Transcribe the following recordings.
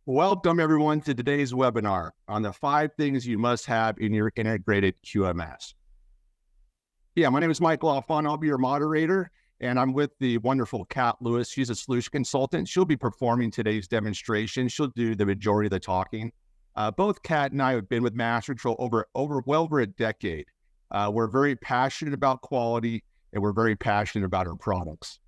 Welcome everyone to today's webinar on the 5 things you must have in your integrated QMS. Yeah, my name is Michael Alfon. I'll be your moderator, and I'm with the wonderful Kat Lewis. She's a solution consultant. She'll be performing today's demonstration. She'll do the majority of the talking. Both Kat and I have been with MasterControl well over a decade. We're very passionate about quality, and we're very passionate about our products.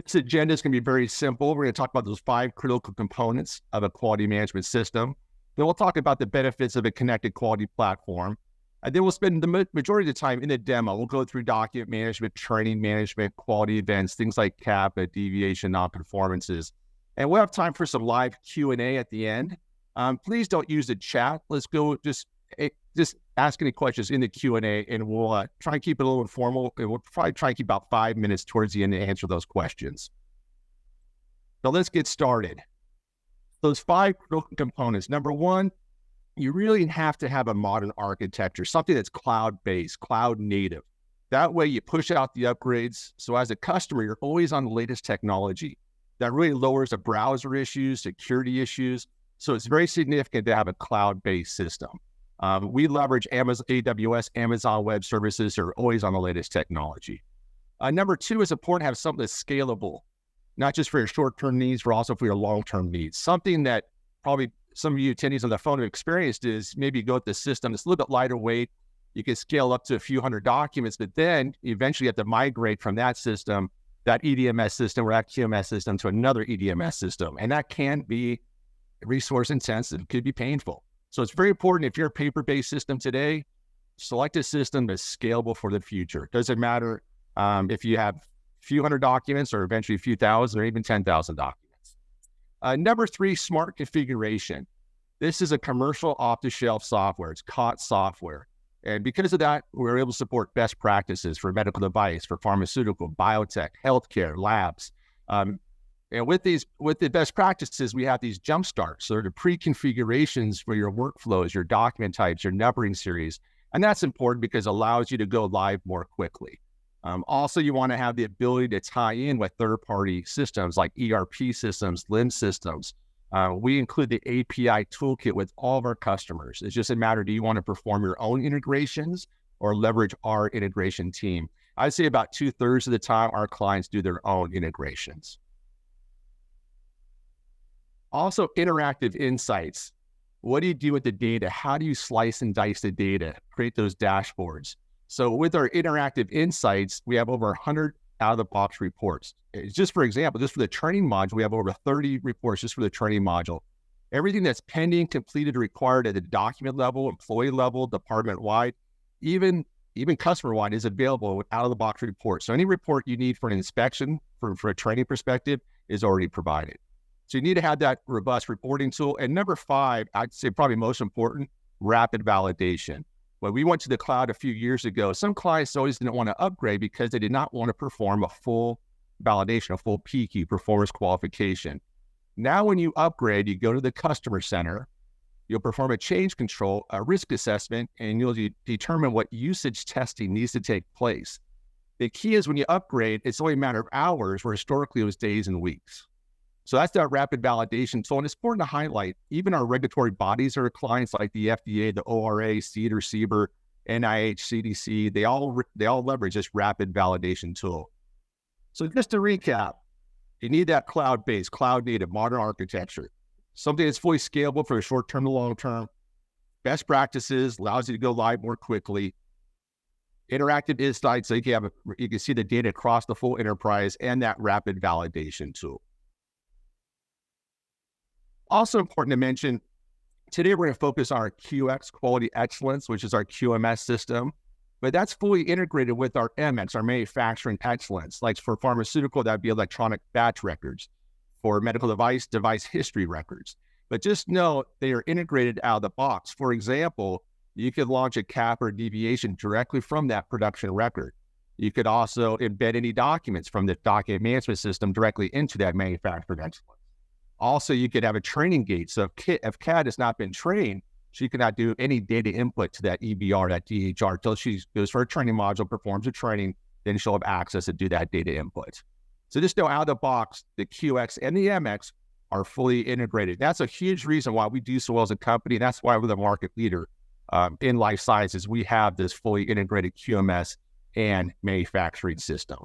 This agenda is going to be very simple. We're going to talk about those 5 critical components of a quality management system. Then we'll talk about the benefits of a connected quality platform. And then we'll spend the majority of the time in the demo. We'll go through document management, training management, quality events, things like CAPA, deviation, non-conformances. And we'll have time for some live Q&A at the end. Please don't use the chat. Let's go just ask any questions in the Q&A, and we'll try and keep it a little informal. And we'll probably try and keep about 5 minutes towards the end to answer those questions. So let's get started. Those 5 critical components. Number 1, you really have to have a modern architecture, something that's cloud-based, cloud-native. That way you push out the upgrades. So as a customer, you're always on the latest technology. That really lowers the browser issues, security issues. So it's very significant to have a cloud-based system. We leverage Amazon, AWS, Amazon Web Services are always on the latest technology. Number 2 is important to have something that's scalable, not just for your short-term needs, but also for your long-term needs. Something that probably some of you attendees on the phone have experienced is maybe you go with the system that's a little bit lighter weight. You can scale up to a few hundred documents, but then eventually you have to migrate from that system, that EDMS system or that QMS system to another EDMS system. And that can be resource intensive, it could be painful. So it's very important if you're a paper-based system today, select a system that's scalable for the future. It doesn't matter if you have a few hundred documents or eventually a few thousand or even 10,000 documents. Number 3, smart configuration. This is a commercial off-the-shelf software. It's COT software. And because of that, we're able to support best practices for medical device, for pharmaceutical, biotech, healthcare, labs. And with the best practices, we have these jump starts. So the pre-configurations for your workflows, your document types, your numbering series. And that's important because it allows you to go live more quickly. Also, you want to have the ability to tie in with third-party systems like ERP systems, LIMS systems. We include the API toolkit with all of our customers. It's just a matter, do you want to perform your own integrations or leverage our integration team? I'd say about 2/3 of the time, our clients do their own integrations. Also, interactive insights. What do you do with the data? How do you slice and dice the data? Create those dashboards. So with our interactive insights, we have over 100 out-of-the-box reports. Just for example, just for the training module, we have over 30 reports just for the training module. Everything that's pending, completed, required at the document level, employee level, department-wide, even customer-wide is available with out-of-the-box reports. So any report you need for an inspection, for a training perspective, is already provided. So you need to have that robust reporting tool. And number 5, I'd say probably most important, rapid validation. When we went to the cloud a few years ago, some clients always didn't want to upgrade because they did not want to perform a full validation, a full PQ, performance qualification. Now, when you upgrade, you go to the customer center, you'll perform a change control, a risk assessment, and you'll determine what usage testing needs to take place. The key is when you upgrade, it's only a matter of hours, where historically it was days and weeks. So that's that rapid validation tool. And it's important to highlight, even our regulatory bodies are clients like the FDA, the ORA, CDER, CBER, NIH, CDC, they all leverage this rapid validation tool. So just to recap, you need that cloud-based, cloud-native, modern architecture, something that's fully scalable for the short-term to long-term, best practices, allows you to go live more quickly, interactive insights, so you can see the data across the full enterprise, and that rapid validation tool. Also important to mention, today we're going to focus on our QX, Quality Excellence, which is our QMS system, but that's fully integrated with our MX, our Manufacturing Excellence. Like for pharmaceutical, that'd be electronic batch records. For medical device history records. But just know they are integrated out of the box. For example, you could launch a CAPA or deviation directly from that production record. You could also embed any documents from the document management system directly into that Manufacturing Excellence. Also, you could have a training gate. So if CAD has not been trained, she cannot do any data input to that EBR, that DHR, until she goes for a training module, performs a training, then she'll have access to do that data input. So just know out of the box, the QX and the MX are fully integrated. That's a huge reason why we do so well as a company. That's why we're the market leader in life sciences. We have this fully integrated QMS and manufacturing system.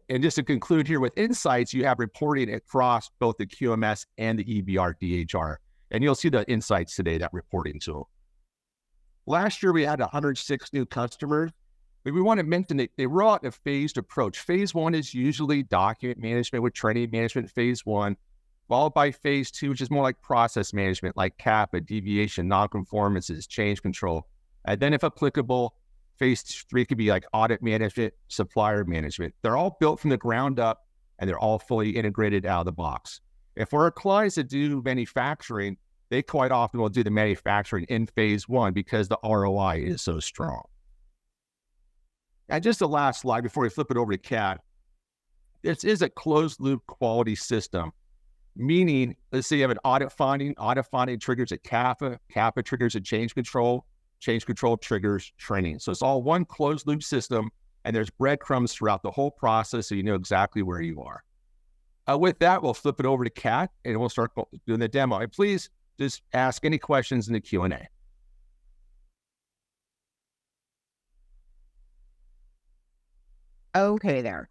And just to conclude here with insights, you have reporting across both the QMS and the EBR DHR. And you'll see the insights today, that reporting tool. Last year, we had 106 new customers. But we want to mention that they roll out a phased approach. Phase 1 is usually document management with training management, phase 1, followed by phase 2, which is more like process management, like CAPA, deviation, nonconformances, change control. And then if applicable, phase 3 could be like audit management, supplier management. They're all built from the ground up, and they're all fully integrated out of the box. If we're clients that do manufacturing, they quite often will do the manufacturing in phase 1 because the ROI is so strong. And just the last slide before we flip it over to Kat, this is a closed loop quality system, meaning, let's say you have an audit finding triggers a CAPA, CAPA triggers a change control triggers training. So it's all one closed loop system, and there's breadcrumbs throughout the whole process so you know exactly where you are. With that, we'll flip it over to Kat, and we'll start doing the demo. And please just ask any questions in the Q&A. Okay there.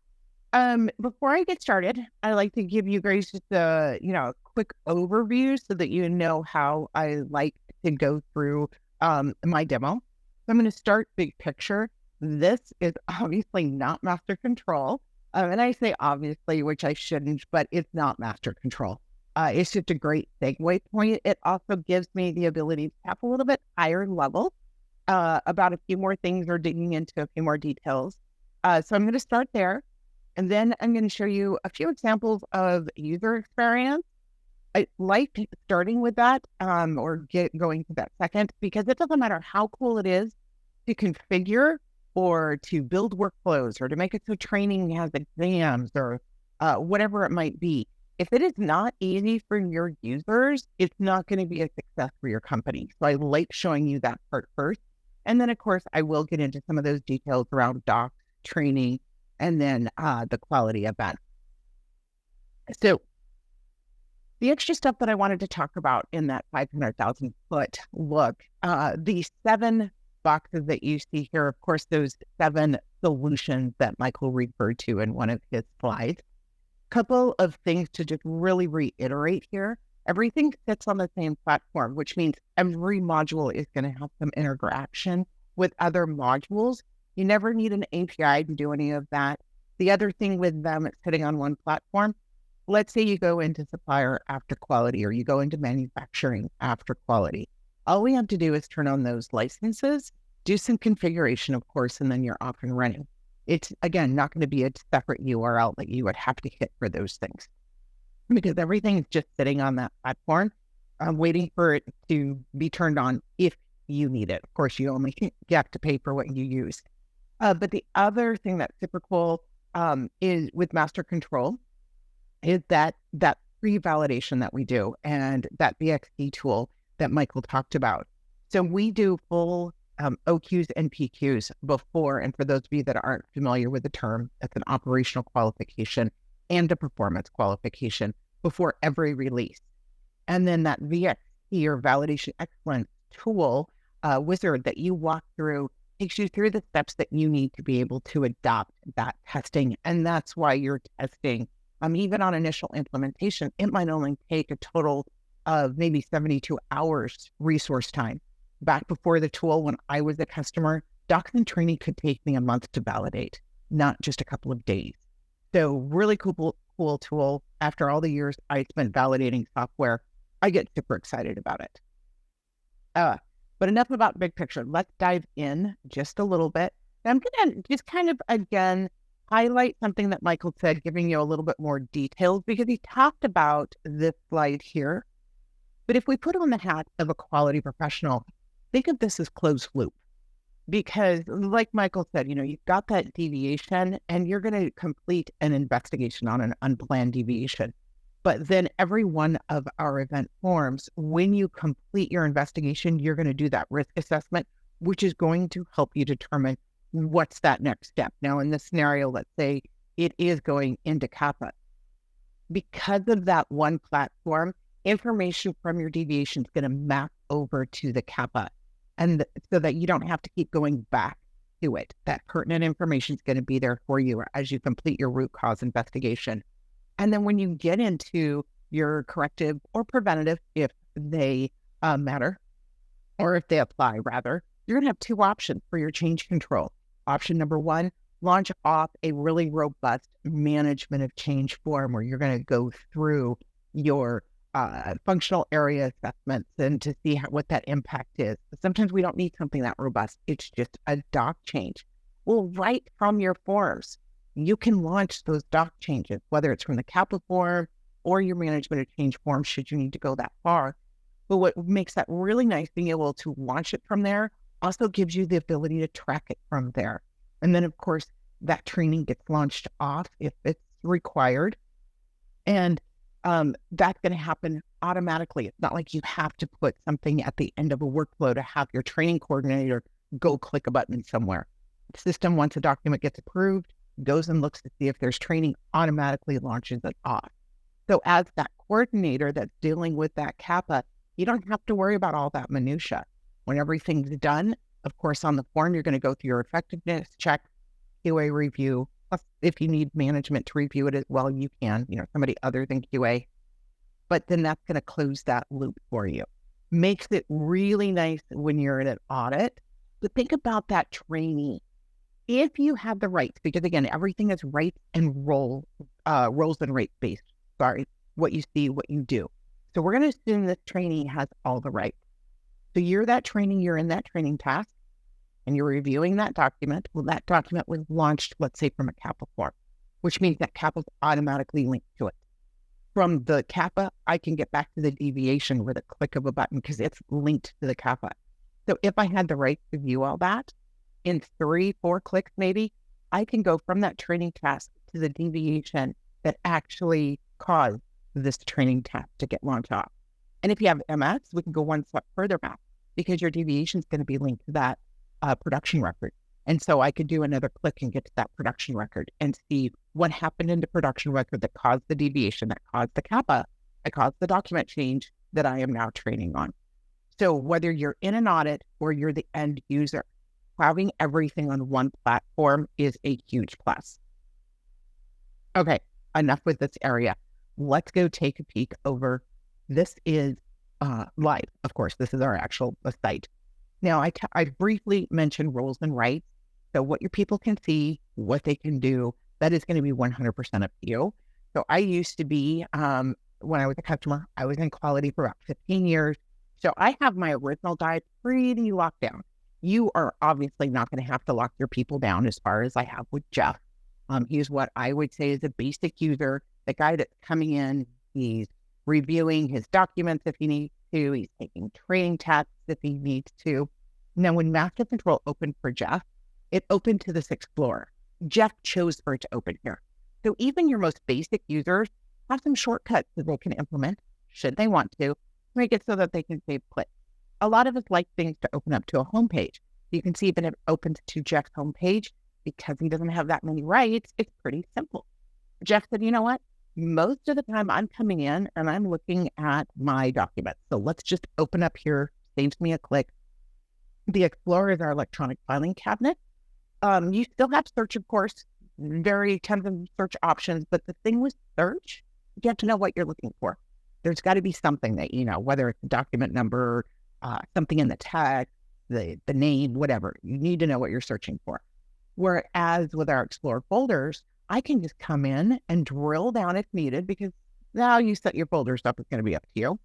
Before I get started, I like to give you guys just a quick overview so that you know how I like to go through my demo. So I'm going to start big picture. This is obviously not MasterControl. And I say obviously, which I shouldn't, but it's not MasterControl. It's just a great segue point. It also gives me the ability to tap a little bit higher level about a few more things or digging into a few more details. So I'm going to start there, and then I'm going to show you a few examples of user experience. I like starting with that or going to that second, because it doesn't matter how cool it is to configure or to build workflows or to make it so training has exams or whatever it might be. If it is not easy for your users, it's not going to be a success for your company. So I like showing you that part first. And then, of course, I will get into some of those details around docs, training, and then the quality of that. So the extra stuff that I wanted to talk about in that 500,000 foot look, the 7 boxes that you see here, of course, those 7 solutions that Michael referred to in one of his slides. Couple of things to just really reiterate here. Everything sits on the same platform, which means every module is going to have some interaction with other modules. You never need an API to do any of that. The other thing with them, it's sitting on one platform. Let's say you go into supplier after quality, or you go into manufacturing after quality. All we have to do is turn on those licenses, do some configuration, of course, and then you're off and running. It's, again, not going to be a separate URL that you would have to hit for those things, because everything is just sitting on that platform, waiting for it to be turned on if you need it. Of course, you only have to pay for what you use. But the other thing that's super cool is with MasterControl is that pre-validation that we do, and that BXD tool that Michael talked about. So we do full OQs and PQs before, and for those of you that aren't familiar with the term, that's an operational qualification and a performance qualification before every release. And then that VXD, or Validation Excellence tool wizard that you walk through, takes you through the steps that you need to be able to adopt that testing. And that's why you're testing. Even on initial implementation, it might only take a total of maybe 72 hours resource time. Back before the tool, when I was a customer, docs and training could take me a month to validate, not just a couple of days. So really cool tool. After all the years I spent validating software, I get super excited about it. But enough about big picture. Let's dive in just a little bit. And I'm going to just kind of, again, highlight something that Michael said, giving you a little bit more details, because he talked about this slide here. But if we put on the hat of a quality professional, think of this as closed loop. Because like Michael said, you've got that deviation and you're going to complete an investigation on an unplanned deviation. But then every one of our event forms, when you complete your investigation, you're going to do that risk assessment, which is going to help you determine what's that next step. Now, in this scenario, let's say it is going into CAPA. Because of that one platform, information from your deviation is going to map over to the CAPA, and so that you don't have to keep going back to it. That pertinent information is going to be there for you as you complete your root cause investigation. And then when you get into your corrective or preventative, if they matter, or if they apply rather, you're going to have two options for your change control. Option number one, launch off a really robust management of change form where you're going to go through your functional area assessments and to see what that impact is. But sometimes we don't need something that robust. It's just a doc change. Well, right from your forms, you can launch those doc changes, whether it's from the CAPA form or your management of change form, should you need to go that far. But what makes that really nice, being able to launch it from there, also gives you the ability to track it from there. And then, of course, that training gets launched off if it's required. And that's going to happen automatically. It's not like you have to put something at the end of a workflow to have your training coordinator go click a button somewhere. The system, once a document gets approved, goes and looks to see if there's training, automatically launches it off. So as that coordinator that's dealing with that CAPA, you don't have to worry about all that minutia. When everything's done, of course, on the form, you're going to go through your effectiveness check, QA review. Plus, if you need management to review it as well, you can, somebody other than QA. But then that's going to close that loop for you. Makes it really nice when you're in an audit. But think about that trainee. If you have the rights, because again, everything is rights and roles and rate based. Sorry, what you see, what you do. So we're going to assume this trainee has all the rights. So you're that training, you're in that training task, and you're reviewing that document. Well, that document was launched, let's say, from a CAPA form, which means that CAPA is automatically linked to it. From the CAPA, I can get back to the deviation with a click of a button because it's linked to the CAPA. So if I had the right to view all that, in 3-4 clicks maybe, I can go from that training task to the deviation that actually caused this training task to get launched off. And if you have MS, we can go one step further back because your deviation is going to be linked to that production record. And so I could do another click and get to that production record and see what happened in the production record that caused the deviation, that caused the CAPA, that caused the document change that I am now training on. So whether you're in an audit or you're the end user, having everything on one platform is a huge plus. Okay, enough with this area. Let's go take a peek over. This is live, of course. This is our actual site. Now, I briefly mentioned roles and rights. So what your people can see, what they can do, that is going to be 100% up to you. So I used to be, when I was a customer, I was in quality for about 15 years. So I have my original guide pretty locked down. You are obviously not going to have to lock your people down as far as I have with Jeff. He's what I would say is a basic user, the guy that's coming in, he's reviewing his documents if he needs to, he's taking training tests if he needs to. Now, when MasterControl opened for Jeff, it opened to this Explorer. Jeff chose for it to open here. So even your most basic users have some shortcuts that they can implement, should they want to, make it so that they can save clicks. A lot of us like things to open up to a homepage. You can see when it opens to Jeff's homepage, because he doesn't have that many rights, it's pretty simple. Jeff said, you know what? Most of the time I'm coming in and I'm looking at my documents. So let's just open up here, saves me a click. The Explorer is our electronic filing cabinet. You still have search, of course, tons of search options, but the thing with search, you have to know what you're looking for. There's got to be something that, whether it's a document number, something in the text, the name, whatever, you need to know what you're searching for. Whereas with our Explorer folders, I can just come in and drill down if needed, because now you set your folders up, it's going to be up to you.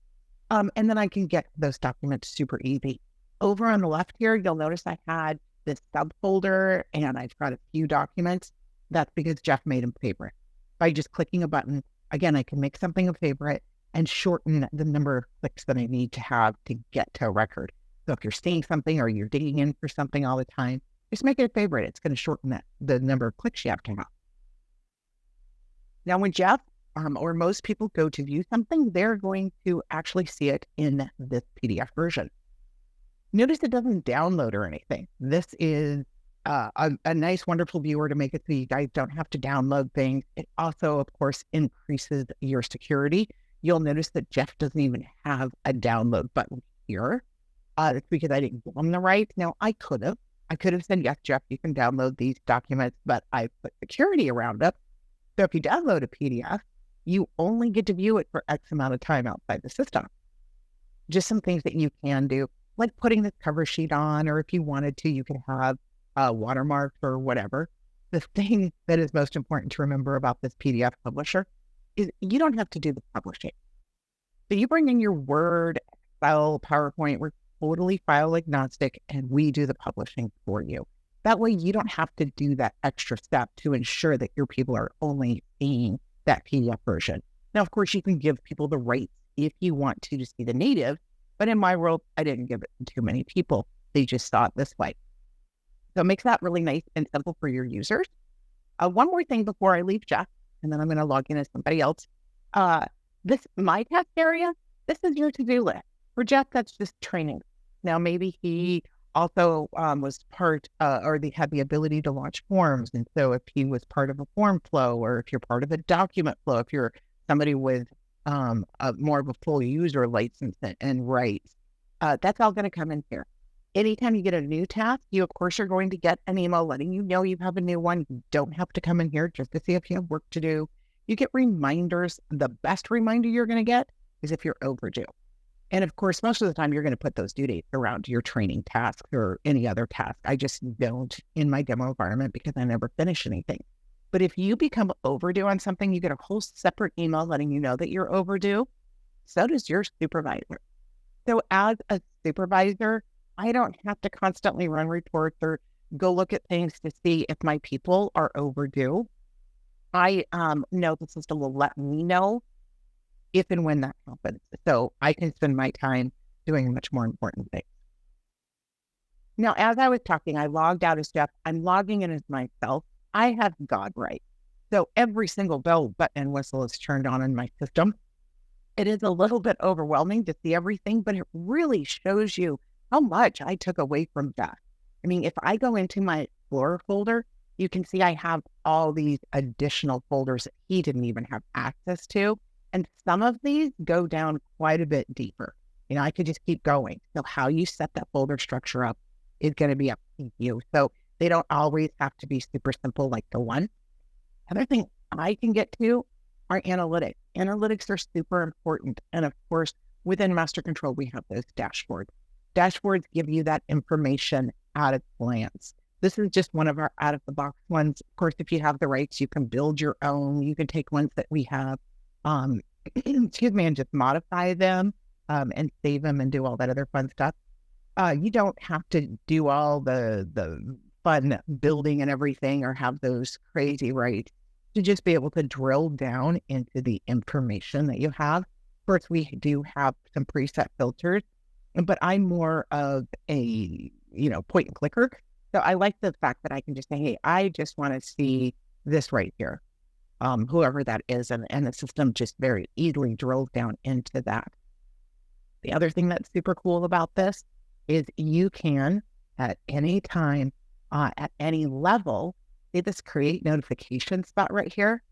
And then I can get those documents super easy. Over on the left here, you'll notice I had this subfolder and I've got a few documents. That's because Jeff made them favorite. By just clicking a button, again, I can make something a favorite and shorten the number of clicks that I need to have to get to a record. So if you're seeing something or you're digging in for something all the time, just make it a favorite. It's going to shorten the number of clicks you have to have. Now, when Jeff or most people go to view something, they're going to actually see it in this PDF version. Notice it doesn't download or anything. This is a nice, wonderful viewer to make it so you guys don't have to download things. It also, of course, increases your security. You'll notice that Jeff doesn't even have a download button here. It's because I didn't give him the rights. Now, I could have. I could have said, yes, Jeff, you can download these documents, but I put security around it. So if you download a PDF, you only get to view it for X amount of time outside the system. Just some things that you can do, like putting the cover sheet on, or if you wanted to, you could have watermarks or whatever. The thing that is most important to remember about this PDF publisher is you don't have to do the publishing. So you bring in your Word, Excel, PowerPoint, we're totally file agnostic, and we do the publishing for you. That way you don't have to do that extra step to ensure that your people are only seeing that PDF version. Now, of course, you can give people the rights if you want to see the native, but in my world, I didn't give it to too many people. They just saw it this way. So it makes that really nice and simple for your users. One more thing before I leave Jeff, and then I'm going to log in as somebody else. This My Task area, this is your to-do list. For Jeff, that's just training. Now, maybe he also was part, or they had the ability to launch forms. And so if he was part of a form flow, or if you're part of a document flow, if you're somebody with more of a full user license and rights, that's all going to come in here. Anytime you get a new task, you, of course, are going to get an email letting you know you have a new one. You don't have to come in here just to see if you have work to do. You get reminders. The best reminder you're going to get is if you're overdue. And of course, most of the time, you're going to put those due dates around your training tasks or any other task. I just don't in my demo environment because I never finish anything. But if you become overdue on something, you get a whole separate email letting you know that you're overdue. So does your supervisor. So as a supervisor, I don't have to constantly run reports or go look at things to see if my people are overdue. I know the system will let me know if and when that happens. So I can spend my time doing much more important things. Now, as I was talking, I logged out as Jeff. I'm logging in as myself. I have God right. So every single bell, button, and whistle is turned on in my system. It is a little bit overwhelming to see everything, but it really shows you how much I took away from Jeff. I mean, if I go into my Explorer folder, you can see I have all these additional folders that he didn't even have access to. And some of these go down quite a bit deeper. You know, I could just keep going. So how you set that folder structure up is going to be up to you. So they don't always have to be super simple like the one. Another thing I can get to are analytics. Analytics are super important. And of course, within MasterControl, we have those dashboards. Dashboards give you that information at a glance. This is just one of our out-of-the-box ones. Of course, if you have the rights, you can build your own. You can take ones that we have, excuse me, and just modify them and save them and do all that other fun stuff. You don't have to do all the fun building and everything or have those crazy rights to just be able to drill down into the information that you have. Of course, we do have some preset filters, but I'm more of a, point and clicker. So I like the fact that I can just say, hey, I just want to see this right here, whoever that is. And the system just very easily drills down into that. The other thing that's super cool about this is you can, at any time, at any level, see this create notification spot right here.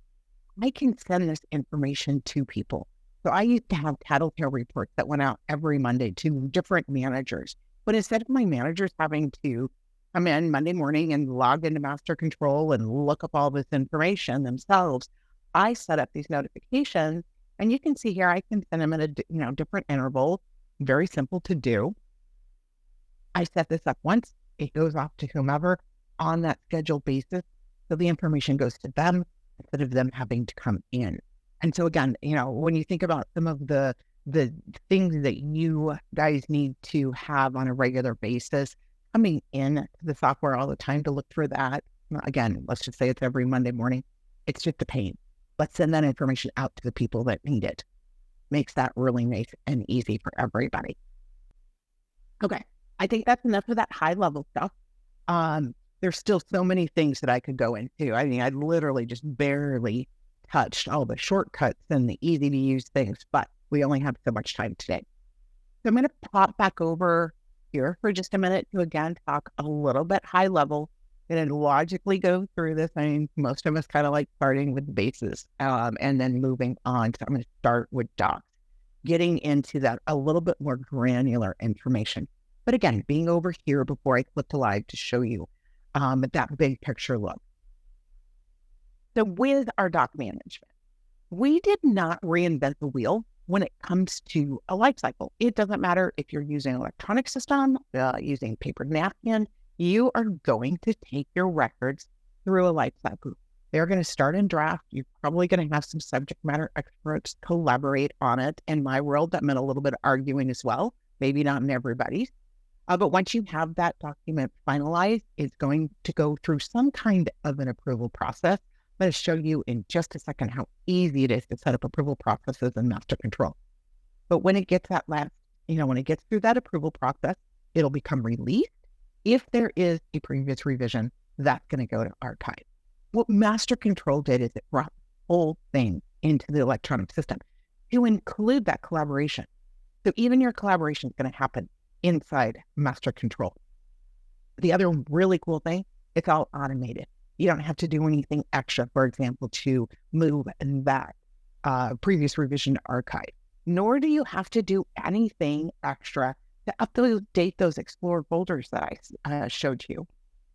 I can send this information to people. So I used to have tattletale reports that went out every Monday to different managers. But instead of my managers having to come in Monday morning and log into MasterControl and look up all this information themselves, I set up these notifications. And you can see here, I can send them at a different interval. Very simple to do. I set this up once. It goes off to whomever on that scheduled basis. So the information goes to them instead of them having to come in. And so again, when you think about some of the things that you guys need to have on a regular basis, coming in to the software all the time to look for that. Again, let's just say it's every Monday morning. It's just a pain. Let's send that information out to the people that need it. Makes that really nice and easy for everybody. Okay. I think that's enough of that high level stuff. There's still so many things that I could go into. I mean, I literally just barely touched all the shortcuts and the easy to use things, but we only have so much time today. So I'm going to pop back over here for just a minute to again talk a little bit high level going to logically go through this. I mean, most of us kind of like starting with the bases and then moving on. So I'm going to start with docs, getting into that a little bit more granular information. But again, being over here before I click to live to show you that big picture look. So with our doc management, we did not reinvent the wheel when it comes to a life cycle. It doesn't matter if you're using an electronic system, using paper napkin, you are going to take your records through a life cycle. They're going to start in draft. You're probably going to have some subject matter experts collaborate on it. In my world, that meant a little bit of arguing as well, maybe not in everybody's. But once you have that document finalized, it's going to go through some kind of an approval process. I'm going to show you in just a second how easy it is to set up approval processes in MasterControl. But when it gets when it gets through that approval process, it'll become released. If there is a previous revision, that's going to go to archive. What MasterControl did is it brought the whole thing into the electronic system to include that collaboration. So even your collaboration is going to happen inside MasterControl. The other really cool thing, it's all automated. You don't have to do anything extra, for example, to move that previous revision to archive, nor do you have to do anything extra to update those Explorer folders that I showed you.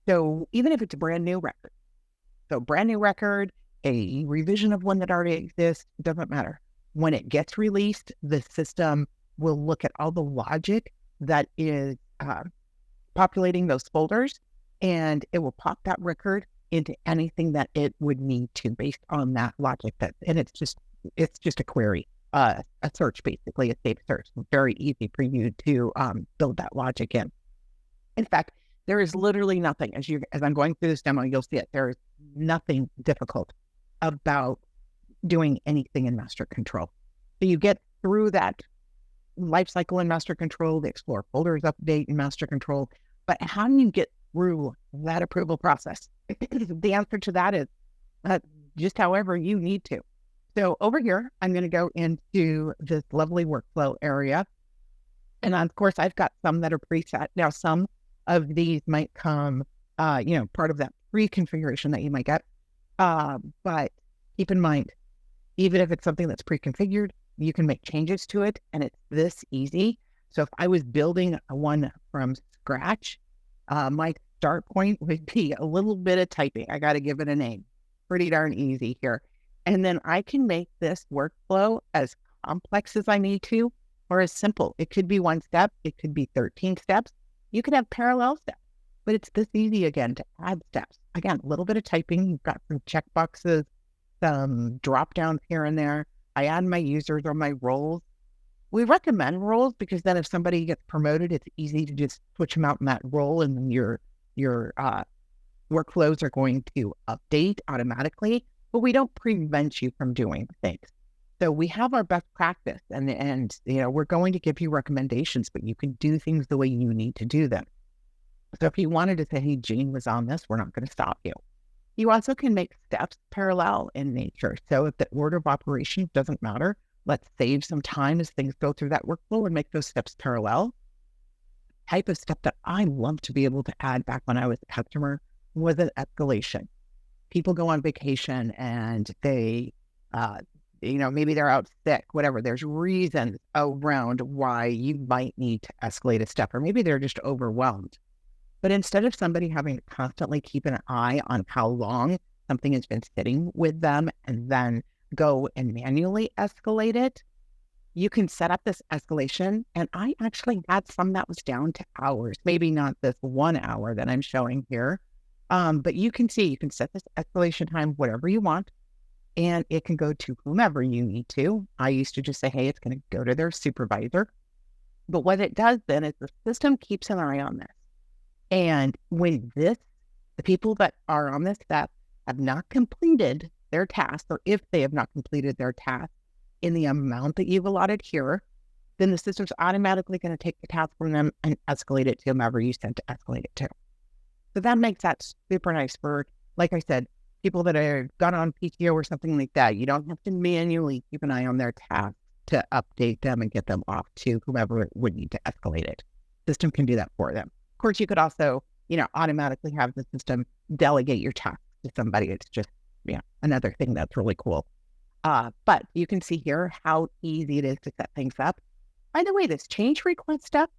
So even if it's a brand new record, a revision of one that already exists, it doesn't matter. When it gets released, the system will look at all the logic that is populating those folders, and it will pop that record into anything that it would need to based on that logic. And it's just a query, a search, basically a safe search. Very easy for you to build that logic in. In fact, there is literally nothing, as I'm going through this demo, you'll see it. There is nothing difficult about doing anything in MasterControl. So you get through that life cycle in MasterControl, the Explorer folders update in MasterControl, but how do you get through that approval process? The answer to that is just however you need to. So over here, I'm going to go into this lovely workflow area. And of course, I've got some that are preset. Now, some of these might come, part of that pre-configuration that you might get. But keep in mind, even if it's something that's pre-configured, you can make changes to it, and it's this easy. So if I was building one from scratch, my start point would be a little bit of typing. I got to give it a name. Pretty darn easy here. And then I can make this workflow as complex as I need to, or as simple. It could be one step. It could be 13 steps. You could have parallel steps, but it's this easy again to add steps. Again, a little bit of typing. You've got some checkboxes, some drop downs here and there. I add my users or my roles. We recommend roles because then if somebody gets promoted, it's easy to just switch them out in that role, and then your workflows are going to update automatically. But we don't prevent you from doing things. So we have our best practice, and we're going to give you recommendations, but you can do things the way you need to do them. So if you wanted to say, hey, Jane was on this, we're not going to stop you. You also can make steps parallel in nature. So if the order of operations doesn't matter, let's save some time as things go through that workflow and make those steps parallel. Type of step that I love to be able to add back when I was a customer was an escalation. People go on vacation and they, maybe they're out sick, whatever. There's reasons around why you might need to escalate a step, or maybe they're just overwhelmed. But instead of somebody having to constantly keep an eye on how long something has been sitting with them and then go and manually escalate it, you can set up this escalation. And I actually had some that was down to hours, maybe not this 1 hour that I'm showing here. But you can set this escalation time, whatever you want, and it can go to whomever you need to. I used to just say, hey, it's going to go to their supervisor. But what it does then is the system keeps an eye on this. And when the people that are on this step have not completed their task, or if they have not completed their task in the amount that you've allotted here, then the system's automatically going to take the task from them and escalate it to whomever you sent to escalate it to. So that makes that super nice for, like I said, people that are gone on PTO or something like that. You don't have to manually keep an eye on their task to update them and get them off to whomever would need to escalate it. The system can do that for them. Of course, you could also, automatically have the system delegate your tasks to somebody. It's just, another thing that's really cool. But you can see here how easy it is to set things up. By the way, this change request stuff,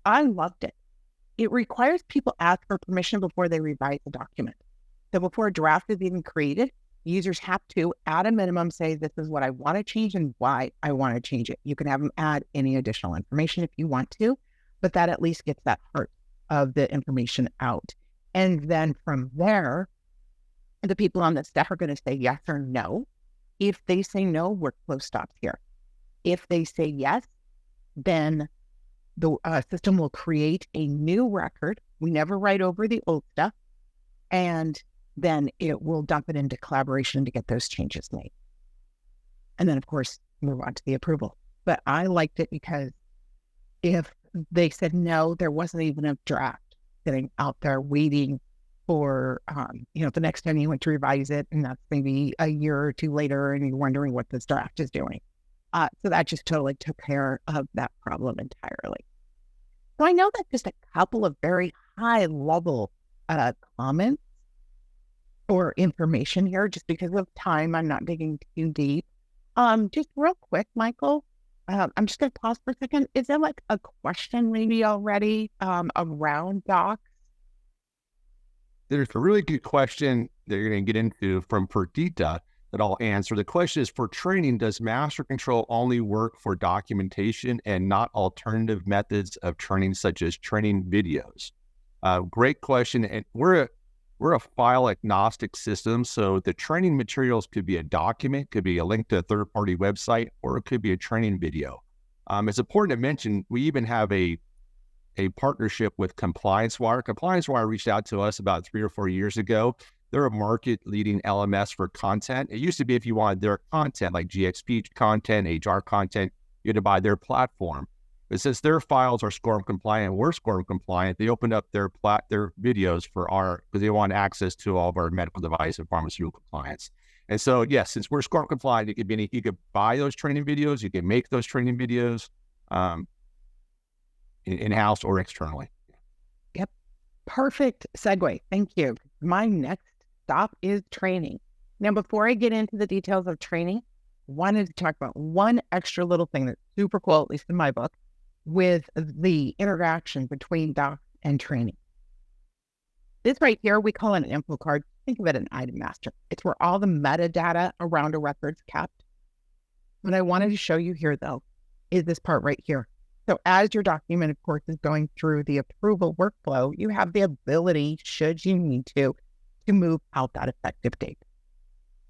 I loved it. It requires people ask for permission before they revise the document. So before a draft is even created, users have to, at a minimum, say, this is what I want to change and why I want to change it. You can have them add any additional information if you want to, but that at least gets that heart of the information out. And then from there, the people on the staff are going to say yes or no. If they say no, workflow stops here. If they say yes, then the system will create a new record. We never write over the old stuff. And then it will dump it into collaboration to get those changes made. And then, of course, move on to the approval. But I liked it because if they said no, there wasn't even a draft sitting out there waiting for, the next time you went to revise it, and that's maybe a year or two later, and you're wondering what this draft is doing. So that just totally took care of that problem entirely. So I know that's just a couple of very high level comments or information here. Just because of time, I'm not digging too deep. Just real quick, Michael, I'm just going to pause for a second. Is there like a question maybe already around docs? There's a really good question that you're going to get into from Perdita that I'll answer. The question is, for training, does MasterControl only work for documentation and not alternative methods of training, such as training videos? Great question. And we're a file agnostic system. So the training materials could be a document, could be a link to a third-party website, or it could be a training video. It's important to mention, we even have a partnership with ComplianceWire. ComplianceWire reached out to us about 3 or 4 years ago. They're a market-leading LMS for content. It used to be if you wanted their content, like GXP content, HR content, you had to buy their platform. But since their files are SCORM compliant, we're SCORM compliant, they opened up their videos because they want access to all of our medical device and pharmaceutical clients. And so, yes, since we're SCORM compliant, you could buy those training videos, you can make those training videos in-house or externally. Yep. Perfect segue. Thank you. My next stop is training. Now, before I get into the details of training, I wanted to talk about one extra little thing that's super cool, at least in my book, with the interaction between docs and training. This right here, we call it an info card. Think of it as an item master. It's where all the metadata around a record's kept. What I wanted to show you here, though, is this part right here. So as your document, of course, is going through the approval workflow, you have the ability, should you need to move out that effective date.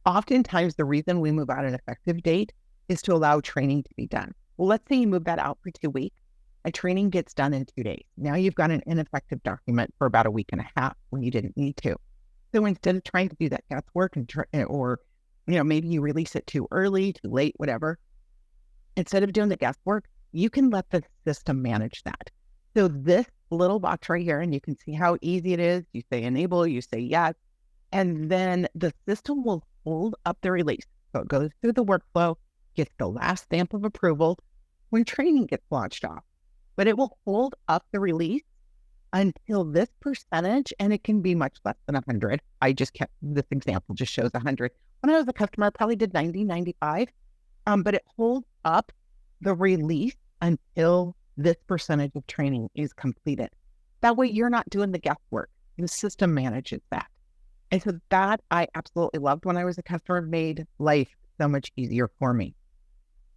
Oftentimes, the reason we move out an effective date is to allow training to be done. Well, let's say you move that out for 2 weeks. A training gets done in 2 days. Now you've got an ineffective document for about a week and a half when you didn't need to. So instead of trying to do that guesswork or maybe you release it too early, too late, whatever, instead of doing the guesswork, you can let the system manage that. So this little box right here, and you can see how easy it is. You say enable, you say yes, and then the system will hold up the release. So it goes through the workflow, gets the last stamp of approval when training gets launched off. But it will hold up the release until this percentage, and it can be much less than 100. I just kept, this example just shows 100. When I was a customer, I probably did 90, 95, but it holds up the release until this percentage of training is completed. That way you're not doing the guesswork. The system manages that. And so that I absolutely loved when I was a customer, made life so much easier for me.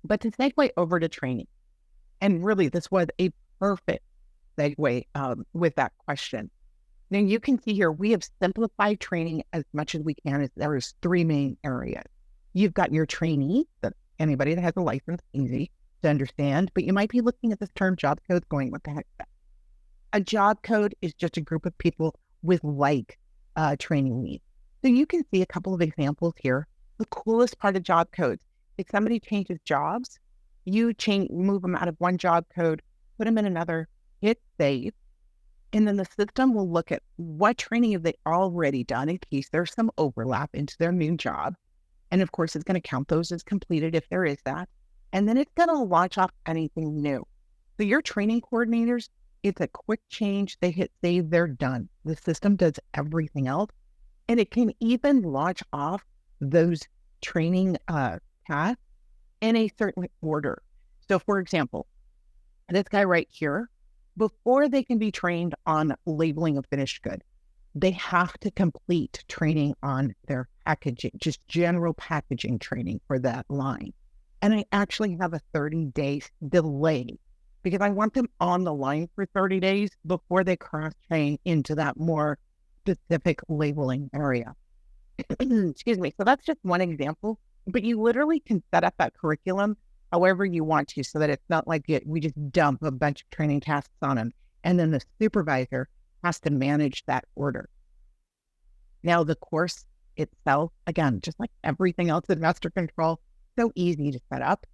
But to segue over to training, and really this was a perfect segue with that question. Now you can see here, we have simplified training as much as we can. As there is 3 main areas. You've got your trainee, that anybody that has a license, easy to understand, but you might be looking at this term job code going, what the heck is that? A job code is just a group of people with training needs. So you can see a couple of examples here. The coolest part of job codes, if somebody changes jobs, you move them out of one job code, put them in another, hit save, and then the system will look at what training have they already done in case there's some overlap into their new job. And of course, it's going to count those as completed if there is that. And then it's going to launch off anything new. So your training coordinators It's a quick change. They hit save, they're done. The system does everything else. And it can even launch off those training tasks in a certain order. So for example, this guy right here, before they can be trained on labeling a finished good, they have to complete training on their packaging, just general packaging training for that line. And I actually have a 30-day delay because I want them on the line for 30 days before they cross-train into that more specific labeling area. Excuse me. So that's just one example, but you literally can set up that curriculum however you want to, so that it's not like we just dump a bunch of training tasks on them, and then the supervisor has to manage that order. Now, the course itself, again, just like everything else in MasterControl, so easy to set up.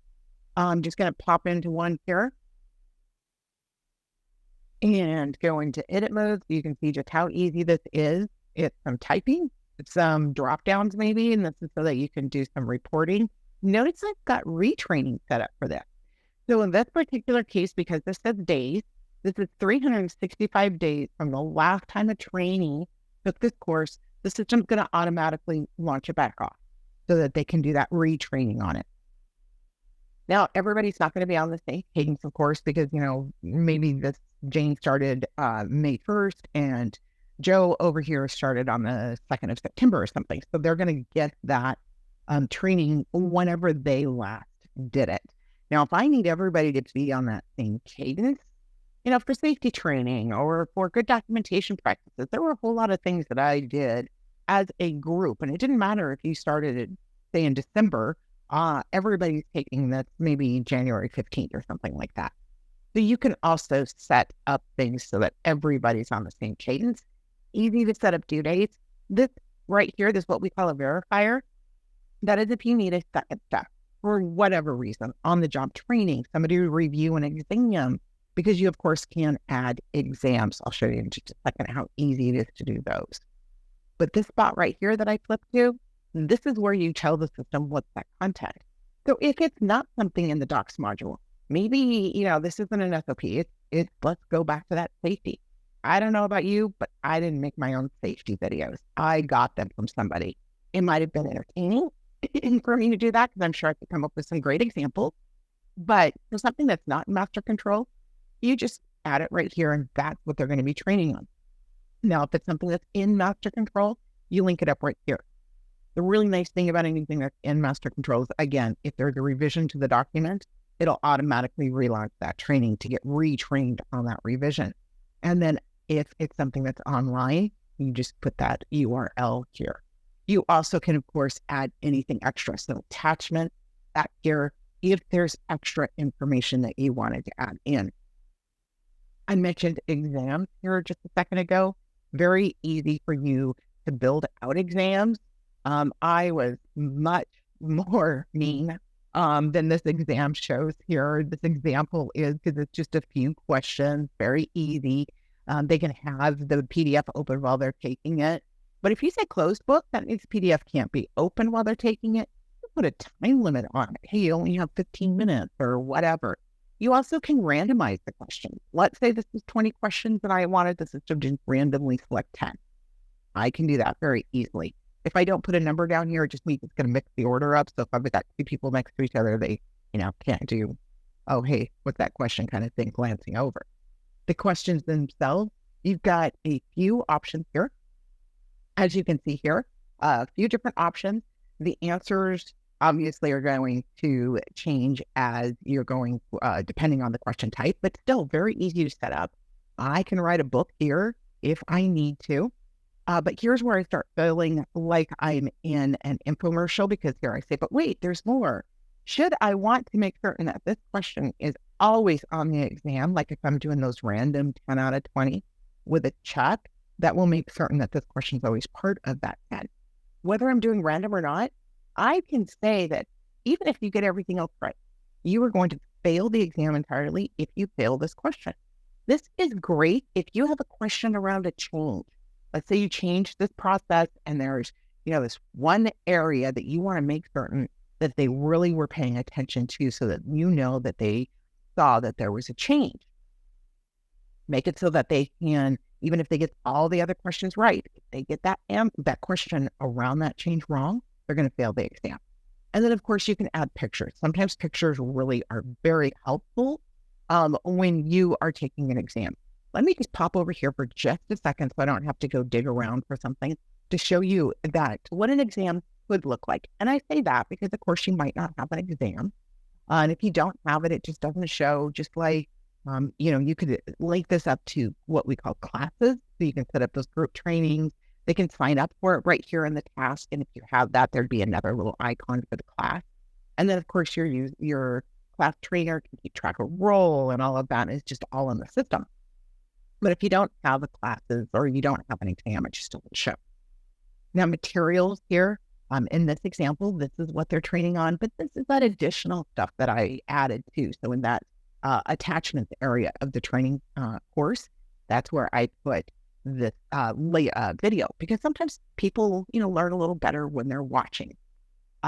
I'm just going to pop into one here and go into edit mode so you can see just how easy this is. It's some typing, it's some drop downs maybe, and this is so that you can do some reporting. Notice I've got retraining set up for this. So in this particular case, because this says days, this is 365 days from the last time a trainee took this course. The system's going to automatically launch it back off so that they can do that retraining on it. Now, everybody's not going to be on the same cadence, of course, because, maybe this Jane started May 1st and Joe over here started on the 2nd of September or something. So they're going to get that training whenever they last did it. Now, if I need everybody to be on that same cadence, for safety training or for good documentation practices, there were a whole lot of things that I did as a group. And it didn't matter if you started it, say, in December, everybody's taking this maybe January 15th or something like that. So you can also set up things so that everybody's on the same cadence. Easy to set up due dates. This right here, this is what we call a verifier. That is if you need a second step for whatever reason, on the job training, somebody to review an exam, because you, of course, can add exams. I'll show you in just a second how easy it is to do those. But this spot right here that I flipped to, this is where you tell the system what's that content. So if it's not something in the docs module, maybe, this isn't an SOP. It's let's go back to that safety. I don't know about you, but I didn't make my own safety videos. I got them from somebody. It might have been entertaining for me to do that, because I'm sure I could come up with some great examples. But for something that's not in MasterControl, you just add it right here, and that's what they're going to be training on. Now, if it's something that's in MasterControl, you link it up right here. The really nice thing about anything that's in MasterControl is, again, if there's a revision to the document, it'll automatically relaunch that training to get retrained on that revision. And then if it's something that's online, you just put that URL here. You also can, of course, add anything extra. So attachment back here, if there's extra information that you wanted to add in. I mentioned exams here just a second ago. Very easy for you to build out exams. I was much more mean than this exam shows here. This example is, because it's just a few questions, very easy. They can have the PDF open while they're taking it. But if you say closed book, that means PDF can't be open while they're taking it. You put a time limit on it. Hey, you only have 15 minutes or whatever. You also can randomize the questions. Let's say this is 20 questions and I wanted the system to randomly select 10. I can do that very easily. If I don't put a number down here, it just means it's going to mix the order up. So if I've got two people next to each other, they, can't do, oh, hey, what's that question kind of thing glancing over. The questions themselves, you've got a few options here. As you can see here, a few different options. The answers obviously are going to change as you're going, depending on the question type, but still very easy to set up. I can write a book here if I need to. But here's where I start feeling like I'm in an infomercial, because here I say, but wait, there's more. Should I want to make certain that this question is always on the exam, like if I'm doing those random 10 out of 20 with a check, that will make certain that this question is always part of that 10. Whether I'm doing random or not, I can say that even if you get everything else right, you are going to fail the exam entirely if you fail this question. This is great if you have a question around a change. Let's say you change this process and there's, this one area that you want to make certain that they really were paying attention to, so that that they saw that there was a change. Make it so that they can, even if they get all the other questions right, if they get that question around that change wrong, they're going to fail the exam. And then, of course, you can add pictures. Sometimes pictures really are very helpful when you are taking an exam. Let me just pop over here for just a second so I don't have to go dig around for something to show you that what an exam could look like. And I say that because, of course, you might not have an exam. And if you don't have it, it just doesn't show. Just like, you could link this up to what we call classes. So you can set up those group trainings. They can sign up for it right here in the task. And if you have that, there'd be another little icon for the class. And then, of course, your class trainer can keep track of role and all of that. It's just all in the system. But if you don't have the classes or you don't have an exam, it just doesn't show. Now, materials here, in this example, this is what they're training on, but this is that additional stuff that I added too. So in that attachments area of the training course, that's where I put this video, because sometimes people, learn a little better when they're watching.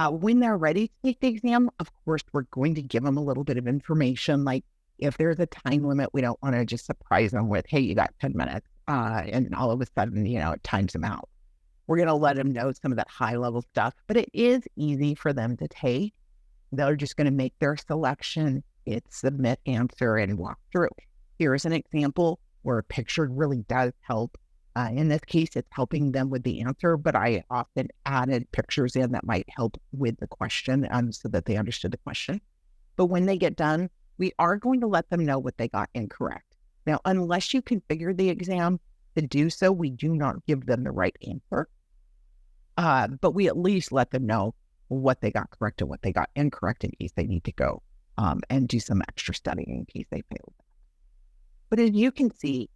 When they're ready to take the exam, of course, we're going to give them a little bit of information. Like if there's a time limit, we don't want to just surprise them with, hey, you got 10 minutes. And all of a sudden, it times them out. We're going to let them know some of that high level stuff, but it is easy for them to take. They're just going to make their selection, hit submit, answer, and walk through. Here's an example where a picture really does help. In this case, it's helping them with the answer, but I often added pictures in that might help with the question so that they understood the question. But when they get done, we are going to let them know what they got incorrect. Now, unless you configure the exam to do so, we do not give them the right answer. But we at least let them know what they got correct and what they got incorrect in case they need to go and do some extra studying in case they failed. But as you can see,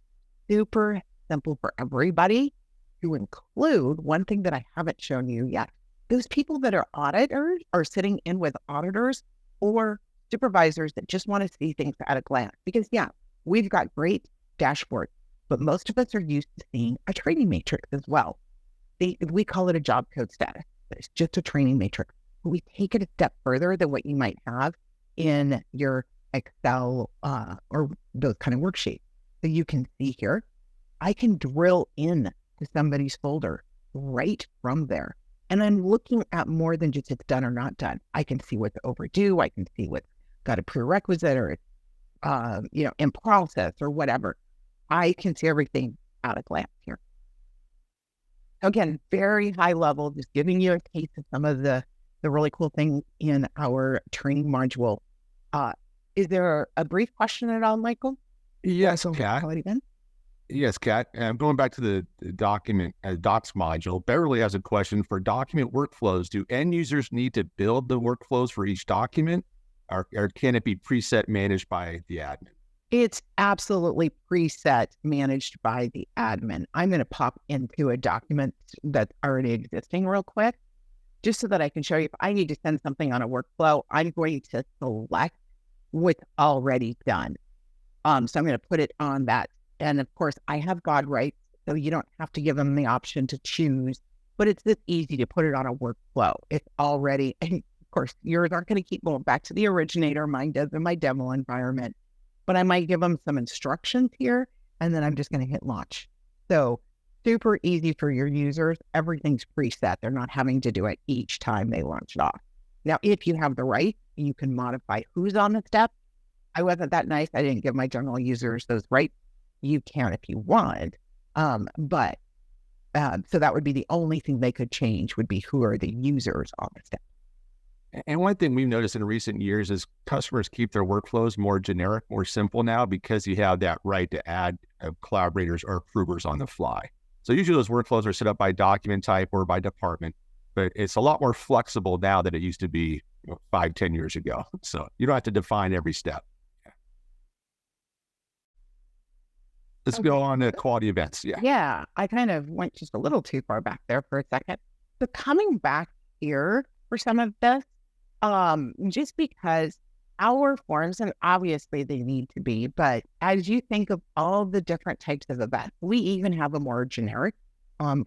super simple for everybody, to include one thing that I haven't shown you yet. Those people that are auditors are sitting in with auditors or supervisors that just want to see things at a glance. Because we've got great dashboards, but most of us are used to seeing a training matrix as well. We call it a job code status, but it's just a training matrix. But we take it a step further than what you might have in your Excel or those kind of worksheets. So you can see here, I can drill in to somebody's folder right from there. And I'm looking at more than just it's done or not done. I can see what's overdue. I can see what's got a prerequisite or, in process or whatever. I can see everything at a glance here. Again, very high level, just giving you a taste of some of the really cool things in our training module. Is there a brief question at all, Michael? Yes, Kat. Yes, Kat. Going back to the document docs module, Beverly has a question for document workflows. Do end users need to build the workflows for each document, or can it be preset managed by the admin? It's absolutely preset managed by the admin. I'm going to pop into a document that's already existing real quick, just so that I can show you if I need to send something on a workflow, I'm going to select what's already done. So I'm going to put it on that. And of course, I have God rights, so you don't have to give them the option to choose, but it's this easy to put it on a workflow. It's already, and of course, yours aren't going to keep going back to the originator. Mine does in my demo environment. But I might give them some instructions here, and then I'm just going to hit launch. So super easy for your users. Everything's preset. They're not having to do it each time they launch it off. Now, if you have the right, you can modify who's on the step. I wasn't that nice. I didn't give my general users those rights. You can if you want. So that would be the only thing they could change would be who are the users on the step. And one thing we've noticed in recent years is customers keep their workflows more generic, more simple now, because you have that right to add collaborators or approvers on the fly. So usually those workflows are set up by document type or by department, but it's a lot more flexible now than it used to be 5-10 years ago. So you don't have to define every step. Let's go on to quality events. Yeah, I kind of went just a little too far back there for a second. So coming back here for some of this, just because our forms, and obviously they need to be, but as you think of all the different types of events, we even have a more generic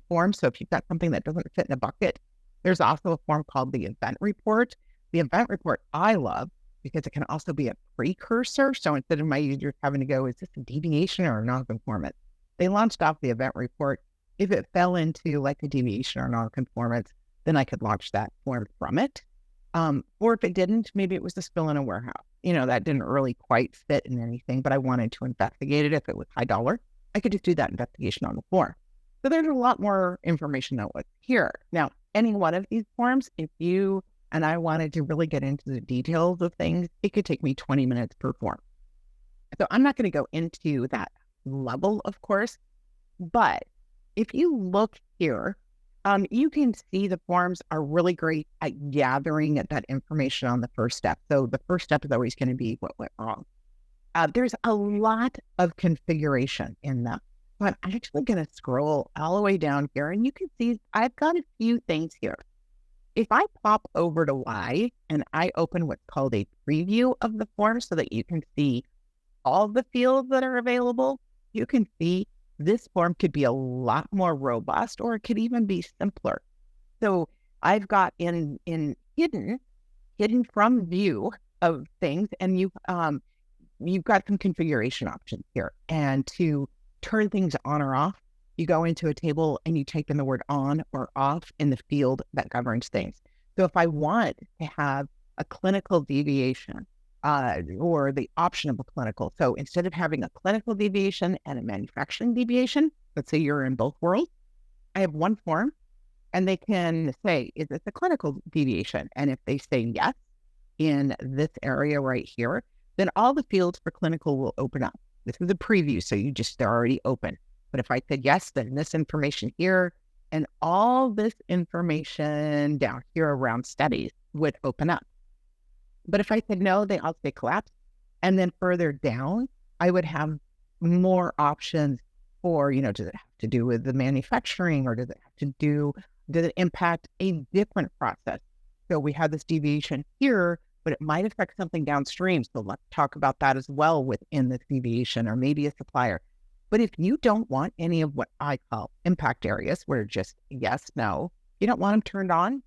form. So if you've got something that doesn't fit in a bucket, there's also a form called the event report. The event report I love because it can also be a precursor. So instead of my users having to go, is this a deviation or a nonconformance? They launched off the event report. If it fell into like a deviation or nonconformance, then I could launch that form from it. Or if it didn't, maybe it was a spill in a warehouse. That didn't really quite fit in anything, but I wanted to investigate it. If it was high dollar, I could just do that investigation on the form. So there's a lot more information that was here. Now, any one of these forms, if you and I wanted to really get into the details of things, it could take me 20 minutes per form. So I'm not going to go into that level, of course, but if you look here, you can see the forms are really great at gathering that information on the first step. So the first step is always going to be what went wrong. There's a lot of configuration in them, but I'm actually going to scroll all the way down here, and you can see I've got a few things here. If I pop over to Y and I open what's called a preview of the form so that you can see all the fields that are available, you can see this form could be a lot more robust, or it could even be simpler. So I've got in hidden from view of things, and you've got some configuration options here. And to turn things on or off, you go into a table and you type in the word on or off in the field that governs things. So if I want to have a clinical deviation, or the option of a clinical. So instead of having a clinical deviation and a manufacturing deviation, let's say you're in both worlds, I have one form, and they can say, is this a clinical deviation? And if they say yes in this area right here, then all the fields for clinical will open up. This is a preview, so they're already open. But if I said yes, then this information here and all this information down here around studies would open up. But if I said no, they all stay collapsed. And then further down, I would have more options for, does it have to do with the manufacturing, or does it impact a different process? So we have this deviation here, but it might affect something downstream. So let's talk about that as well within this deviation, or maybe a supplier. But if you don't want any of what I call impact areas, where just yes, no, you don't want them turned on,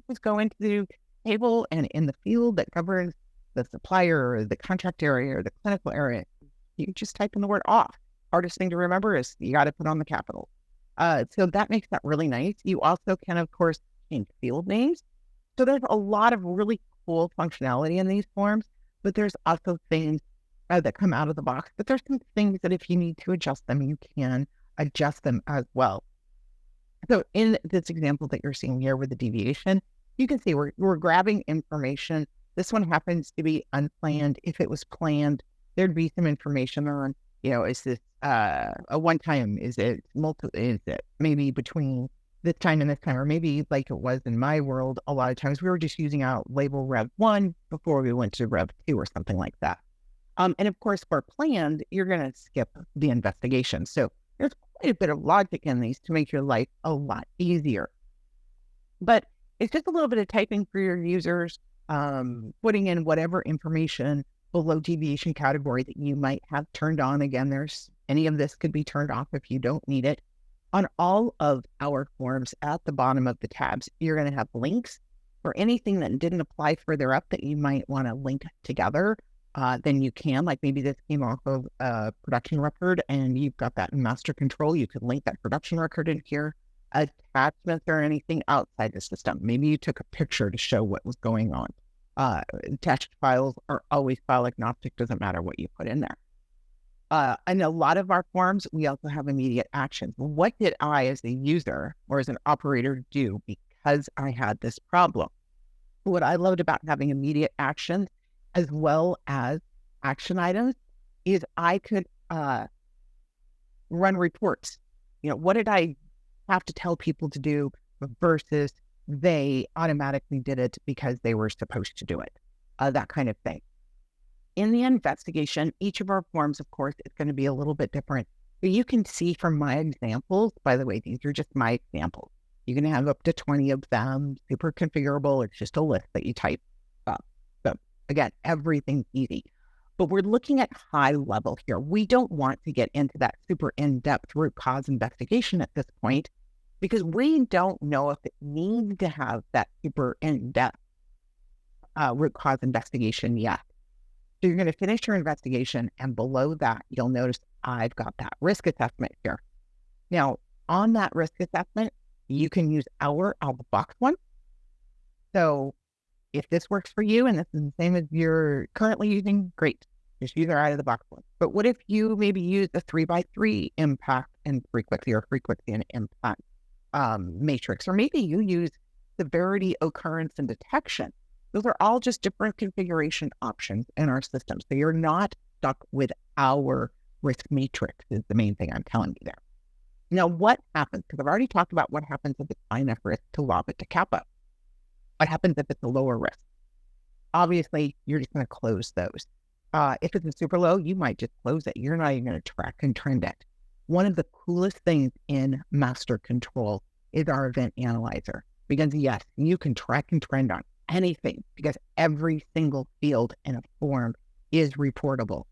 just go into the table and in the field that governs the supplier or the contract area or the clinical area, you just type in the word off. Hardest thing to remember is you got to put on the capital. So that makes that really nice. You also can, of course, change field names. So there's a lot of really cool functionality in these forms, but there's also things that come out of the box. But there's some things that if you need to adjust them, you can adjust them as well. So in this example that you're seeing here with the deviation, you can see we're grabbing information. This one happens to be unplanned. If it was planned, there'd be some information on, is this a one time? Is it multiple? Is it maybe between this time and this time? Or maybe like it was in my world, a lot of times we were just using out label Rev 1 before we went to Rev 2 or something like that. And of course, for planned, you're going to skip the investigation. So there's quite a bit of logic in these to make your life a lot easier. But it's just a little bit of typing for your users, putting in whatever information below deviation category that you might have turned on. Again, any of this could be turned off if you don't need it. On all of our forms at the bottom of the tabs, you're going to have links for anything that didn't apply further up that you might want to link together. Then you can, like maybe this came off of a production record and you've got that in MasterControl. You could link that production record in here. Attachments or anything outside the system. Maybe you took a picture to show what was going on. Attached files are always file agnostic, doesn't matter what you put in there. And a lot of our forms, we also have immediate actions. What did I as a user or as an operator do because I had this problem? What I loved about having immediate actions as well as action items is I could run reports. What did I have to tell people to do versus they automatically did it because they were supposed to do it, that kind of thing. In the investigation, each of our forms, of course, is going to be a little bit different. But you can see from my examples, by the way, these are just my examples. You can have up to 20 of them, super configurable. It's just a list that you type up. So again, everything's easy. But we're looking at high level here. We don't want to get into that super in-depth root cause investigation at this point because we don't know if it needs to have that super in-depth root cause investigation yet. So you're going to finish your investigation, and below that, you'll notice I've got that risk assessment here. Now, on that risk assessment, you can use our out-of-the-box one. So if this works for you and this is the same as you're currently using, great. Just use our out-of-the-box one. But what if you maybe use a 3x3 impact and frequency, or frequency and impact matrix, or maybe you use severity, occurrence, and detection? Those are all just different configuration options in our system. So you're not stuck with our risk matrix is the main thing I'm telling you there. Now, what happens? Because I've already talked about what happens if it's high enough risk to lob it to CAPA. What happens if it's a lower risk? Obviously, you're just going to close those. If it's a super low, you might just close it. You're not even going to track and trend it. One of the coolest things in MasterControl is our event analyzer. Because yes, you can track and trend on anything because every single field in a form is reportable.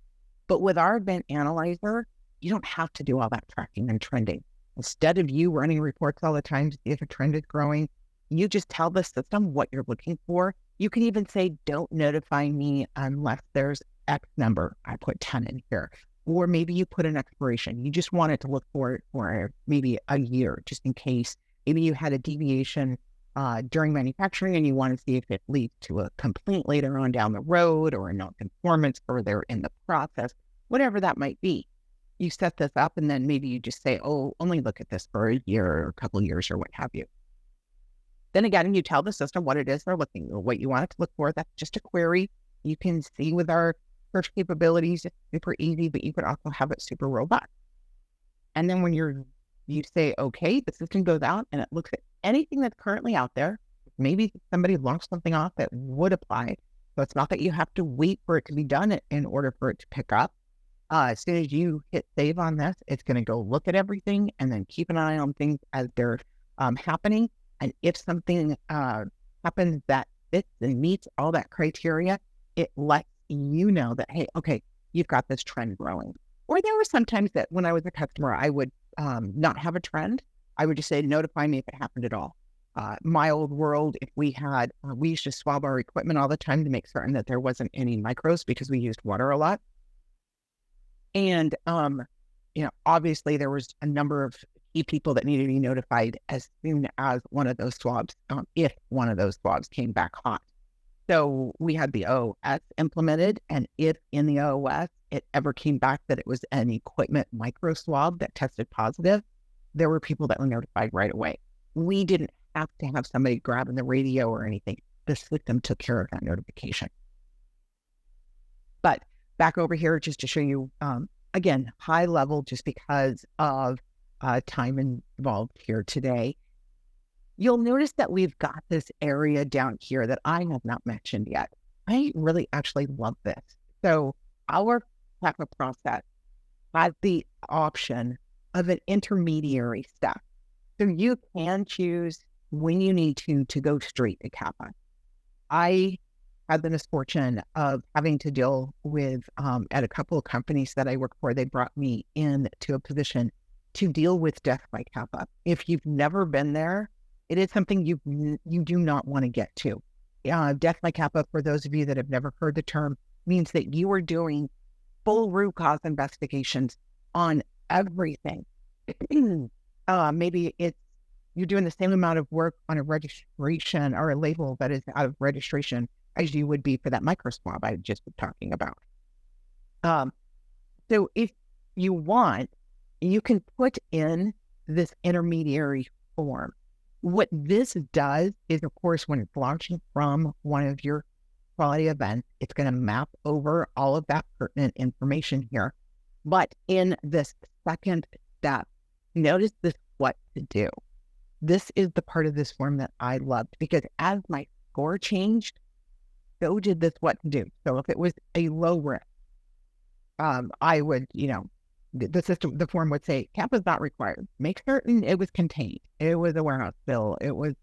But with our event analyzer, you don't have to do all that tracking and trending. Instead of you running reports all the time to see if a trend is growing, you just tell the system what you're looking for. You can even say, don't notify me unless there's X number. I put 10 in here. Or maybe you put an expiration. You just want it to look for it for maybe a year, just in case. Maybe you had a deviation during manufacturing and you want to see if it leads to a complaint later on down the road, or a non-conformance further in the process, whatever that might be. You set this up, and then maybe you just say, oh, only look at this for a year or a couple of years or what have you. Then again, you tell the system what it is they're looking for, what you want it to look for. That's just a query. You can see with our search capabilities, it's super easy, but you could also have it super robust. And then when you say, okay, the system goes out and it looks at anything that's currently out there. Maybe somebody launched something off that would apply. So it's not that you have to wait for it to be done in order for it to pick up. As soon as you hit save on this, it's going to go look at everything and then keep an eye on things as they're happening. And if something happens that fits and meets all that criteria, it lets you know that, hey, okay, you've got this trend growing. Or there were sometimes that when I was a customer, I would not have a trend. I would just say, notify me if it happened at all. My old world, if we used to swab our equipment all the time to make certain that there wasn't any micros because we used water a lot. And, obviously there was a number of key people that needed to be notified as soon as one of those swabs, if one of those swabs came back hot. So we had the OOS implemented, and if in the OOS it ever came back that it was an equipment micro swab that tested positive, there were people that were notified right away. We didn't have to have somebody grabbing the radio or anything. The system took care of that notification. But back over here, just to show you, again, high level, just because of time involved here today, you'll notice that we've got this area down here that I have not mentioned yet. I really actually love this. So our CAPA process has the option of an intermediary step. So you can choose when you need to go straight to CAPA. I had the misfortune of having to deal with, at a couple of companies that I work for, they brought me in to a position to deal with death by CAPA. If you've never been there, it is something you do not want to get to. Death by CAPA, for those of you that have never heard the term, means that you are doing full root cause investigations on everything. Maybe you're doing the same amount of work on a registration or a label that is out of registration as you would be for that micro swab I just was talking about. So if you want, you can put in this intermediary form. What this does is, of course, when it's launching from one of your quality events, it's going to map over all of that pertinent information here. But in this second step, notice this what to do. This is the part of this form that I loved, because as my score changed, so did this what to do. So if it was a low risk, I would, the form would say, CAPA is not required. Make certain it was contained. It was a warehouse bill. It was,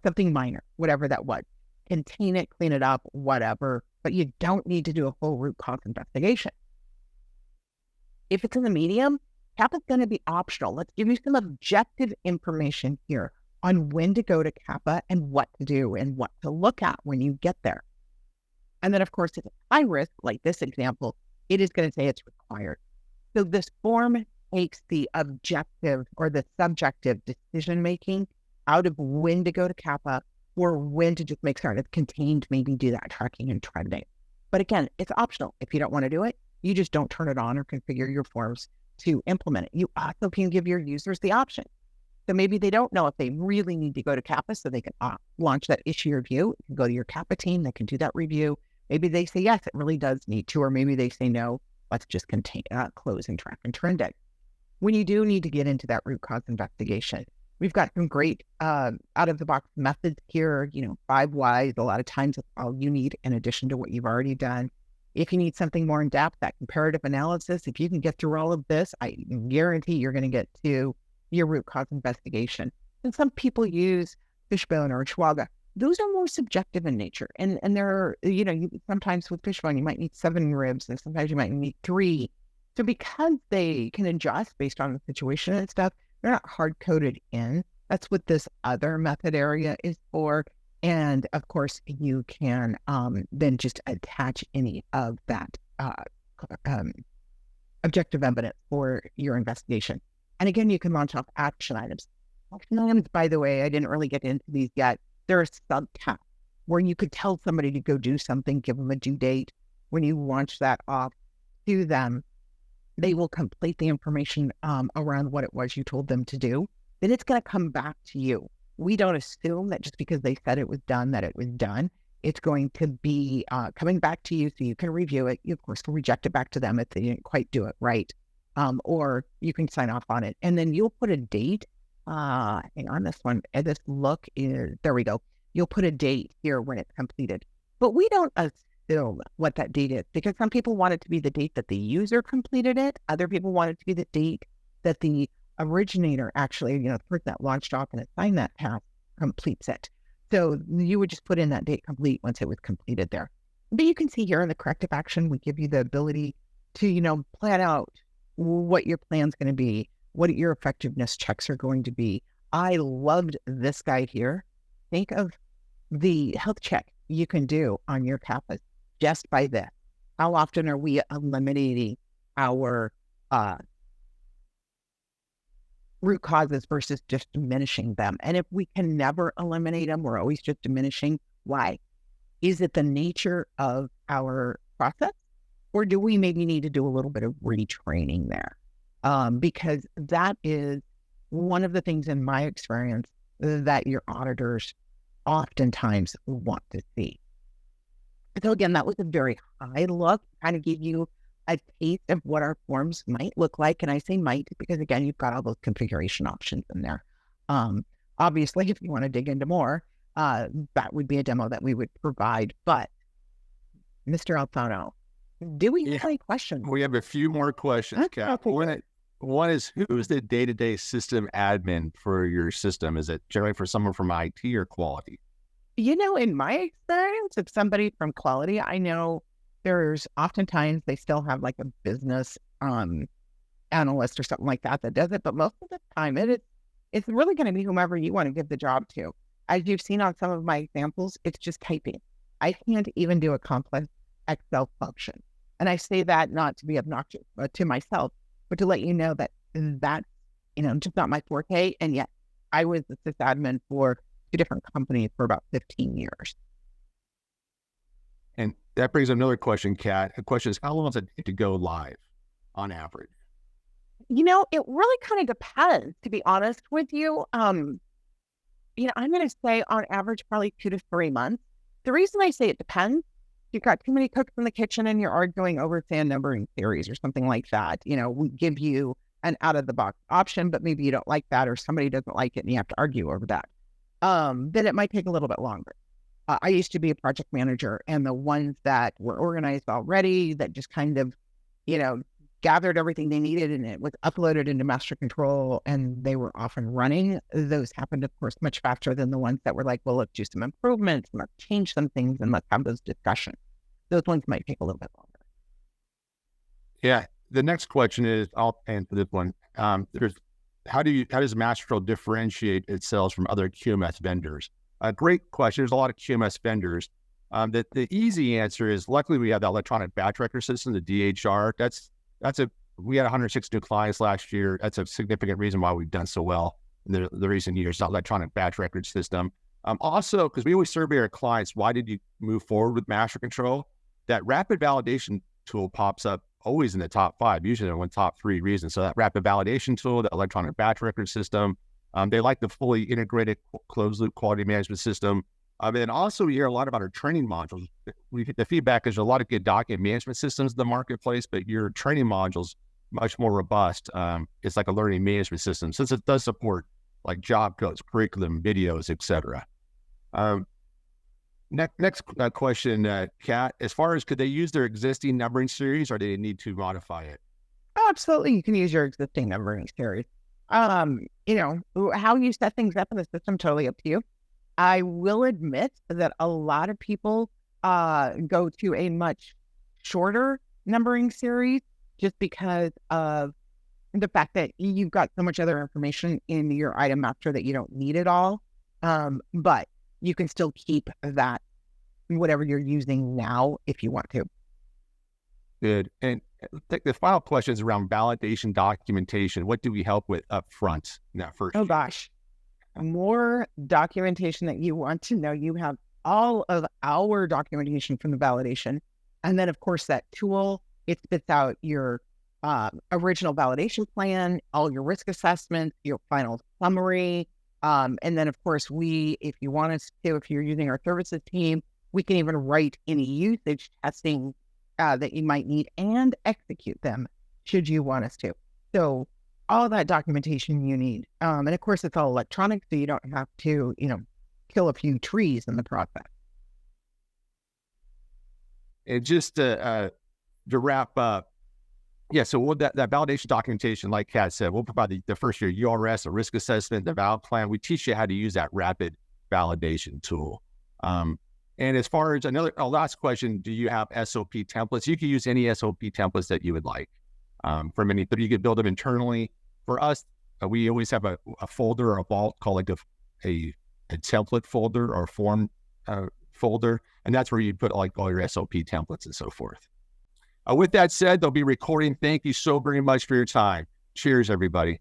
something minor, whatever that was. Contain it, clean it up, whatever. But you don't need to do a full root cause investigation. If it's in the medium, CAPA is going to be optional. Let's give you some objective information here on when to go to CAPA and what to do and what to look at when you get there. And then, of course, if it's high risk, like this example, it is going to say it's required. So this form takes the objective or the subjective decision-making out of when to go to CAPA or when to just make certain it's contained, maybe do that tracking and trending. But again, it's optional. If you don't want to do it, you just don't turn it on or configure your forms to implement it. You also can give your users the option. So maybe they don't know if they really need to go to CAPA, so they can launch that issue review. You can go to your CAPA team, they can do that review. Maybe they say, yes, it really does need to, or maybe they say, no, let's just close and track and trend it. When you do need to get into that root cause investigation, we've got some great out-of-the-box methods here, 5 whys. A lot of times that's all you need in addition to what you've already done. If you need something more in-depth, that comparative analysis, if you can get through all of this, I guarantee you're going to get to your root cause investigation. And some people use fishbone or Schwaga. Those are more subjective in nature. And there are, sometimes with fishbone, you might need 7 ribs, and sometimes you might need 3. So because they can adjust based on the situation and stuff, they're not hard-coded in. That's what this other method area is for. And of course, you can then just attach any of that objective evidence for your investigation. And again, you can launch off action items. Action items, by the way, I didn't really get into these yet. There are subtasks where you could tell somebody to go do something, give them a due date. When you launch that off to them, they will complete the information around what it was you told them to do. Then it's going to come back to you. We don't assume that just because they said it was done, that it was done. It's going to be coming back to you so you can review it. You, of course, can reject it back to them if they didn't quite do it right. Or you can sign off on it. And then you'll put a date. Hang on, this one. This look is, there we go. You'll put a date here when it's completed. But we don't assume what that date is, because some people want it to be the date that the user completed it. Other people want it to be the date that the originator actually, the person that launched off and assigned that task completes it. So you would just put in that date complete once it was completed there. But you can see here in the corrective action, we give you the ability to, plan out what your plan's going to be, what your effectiveness checks are going to be. I loved this guy here. Think of the health check you can do on your CAPAs just by this. How often are we eliminating our root causes versus just diminishing them? And if we can never eliminate them, we're always just diminishing. Why? Is it the nature of our process? Or do we maybe need to do a little bit of retraining there? Because that is one of the things in my experience that your auditors oftentimes want to see. So again, that was a very high look, kind of give you a taste of what our forms might look like. And I say might because, again, you've got all those configuration options in there. Obviously, if you want to dig into more, that would be a demo that we would provide. But Mr. Alfano, do we have any questions? We have a few more questions, Kat. One is, who is the day-to-day system admin for your system? Is it generally for someone from IT or quality? In my experience, if somebody from quality, I know there's oftentimes they still have like a business analyst or something like that does it. But most of the time, it's really going to be whomever you want to give the job to. As you've seen on some of my examples, it's just typing. I can't even do a complex Excel function. And I say that not to be obnoxious to myself, but to let you know that that's, just not my forte. And yet I was the sysadmin for 2 different companies for about 15 years. And that brings another question, Kat. The question is, how long does it take to go live on average? It really kind of depends, to be honest with you. I'm going to say on average, probably 2 to 3 months. The reason I say it depends, you've got too many cooks in the kitchen and you're arguing over, say, a numbering series or something like that. We give you an out-of-the-box option, but maybe you don't like that, or somebody doesn't like it and you have to argue over that. Then it might take a little bit longer. I used to be a project manager, and the ones that were organized already, that just kind of, gathered everything they needed and it was uploaded into MasterControl and they were off and running. Those happened, of course, much faster than the ones that were like, well, let's do some improvements, let's change some things, and let's have those discussions. Those ones might take a little bit longer. Yeah. The next question is, I'll answer this one. How does MasterControl differentiate itself from other QMS vendors? A great question. There's a lot of QMS vendors. The easy answer is luckily we have the electronic batch record system, the DHR. We had 106 new clients last year. That's a significant reason why we've done so well in the recent years, that electronic batch record system. Also, because we always survey our clients, why did you move forward with MasterControl? That rapid validation tool pops up always in the top 5, usually in one top 3 reasons. So that rapid validation tool, the electronic batch record system, they like the fully integrated closed loop quality management system. And also we hear a lot about our training modules. The feedback is a lot of good document management systems in the marketplace, but your training modules much more robust. It's like a learning management system since it does support like job codes, curriculum, videos, etc. Next question, Kat, as far as could they use their existing numbering series or do they need to modify it? Absolutely, you can use your existing numbering series. How you set things up in the system, totally up to you. I will admit that a lot of people go to a much shorter numbering series just because of the fact that you've got so much other information in your item master that you don't need it all. But you can still keep that, whatever you're using now, if you want to. Good. And the final question is around validation documentation. What do we help with up front in that first year? Gosh, more documentation that you want to know. You have all of our documentation from the validation. And then, of course, that tool, it spits out your original validation plan, all your risk assessments, your final summary. And then, of course, if you want us to, if you're using our services team, we can even write any usage testing that you might need and execute them should you want us to. So all that documentation you need. And of course, it's all electronic, so you don't have to, kill a few trees in the process. And just to wrap up, so that validation documentation, like Kat said, we'll provide the first year URS, a risk assessment, the valid plan. We teach you how to use that rapid validation tool. And as far as last question, do you have SOP templates? You can use any SOP templates that you would like from any, but you can build them internally. For us, we always have a folder or a vault called like a template folder or form folder. And that's where you put like all your SOP templates and so forth. With that said, they'll be recording. Thank you so very much for your time. Cheers, everybody.